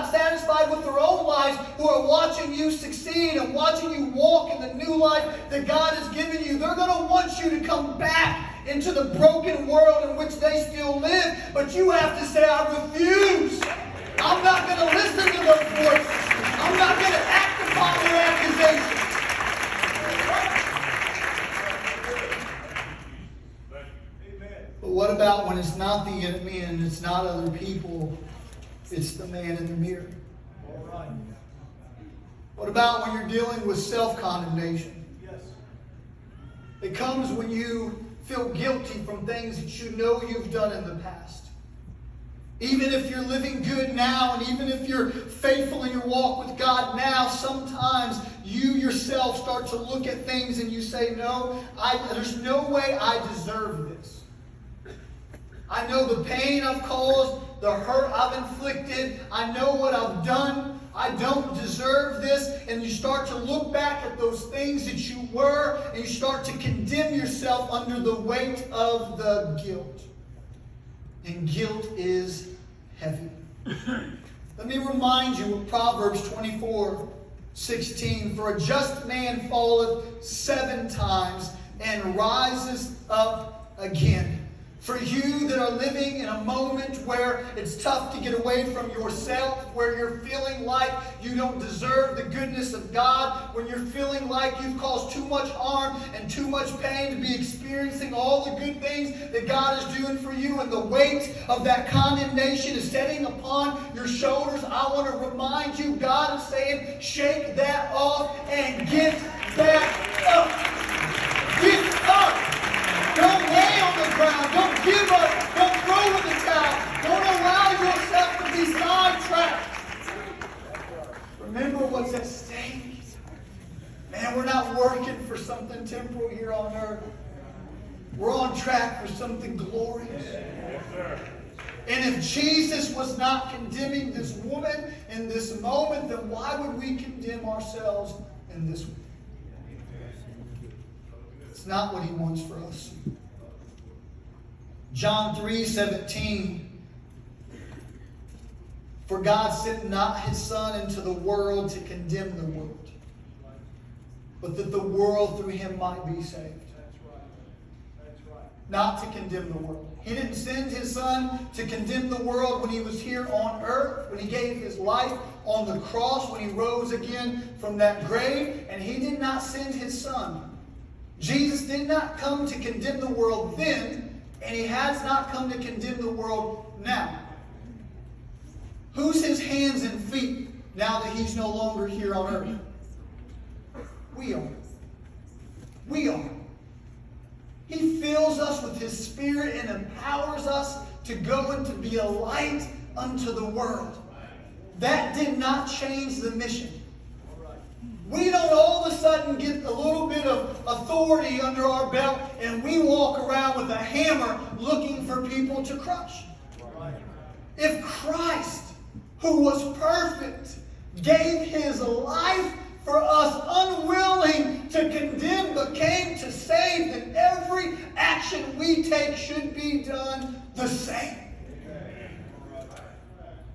not satisfied with their own lives, who are watching you succeed and watching you walk in the new life that God has given you. They're going to want you to come back into the broken world in which they still live. But you have to say, I refuse. I'm not going to listen to those voices. I'm not going to act upon their accusations. But what about when it's not the enemy and it's not other people? It's the man in the mirror. What about when you're dealing with self-condemnation? It comes when you feel guilty from things that you know you've done in the past. Even if you're living good now, and even if you're faithful in your walk with God now, sometimes you yourself start to look at things and you say, no, there's no way I deserve this. I know the pain I've caused, the hurt I've inflicted. I know what I've done. I don't deserve this. And you start to look back at those things that you were, and you start to condemn yourself under the weight of the guilt. And guilt is heavy. Let me remind you of Proverbs 24:16. For a just man falleth 7 times and rises up again. For you that are living in a moment where it's tough to get away from yourself, where you're feeling like you don't deserve the goodness of God, when you're feeling like you've caused too much harm and too much pain to be experiencing all the good things that God is doing for you, and the weight of that condemnation is setting upon your shoulders, I want to remind you, God is saying, shake that off and get back up. Get up. Don't lay on the ground. Don't give up. Don't throw in the towel. Don't allow yourself to be sidetracked. Remember what's at stake. Man, we're not working for something temporal here on earth. We're on track for something glorious. And if Jesus was not condemning this woman in this moment, then why would we condemn ourselves in this way? It's not what he wants for us. John 3:17. For God sent not his Son into the world to condemn the world, but that the world through him might be saved. Not to condemn the world. He didn't send his Son to condemn the world when he was here on earth, when he gave his life on the cross, when he rose again from that grave, and he did not send his Son. Jesus did not come to condemn the world then, and he has not come to condemn the world now. Who's his hands and feet now that he's no longer here on earth? We are. We are. He fills us with his Spirit and empowers us to go and to be a light unto the world. That did not change the mission. We don't all of a sudden get a little bit of authority under our belt and we walk around with a hammer looking for people to crush. If Christ, who was perfect, gave his life for us, unwilling to condemn but came to save, then every action we take should be done the same.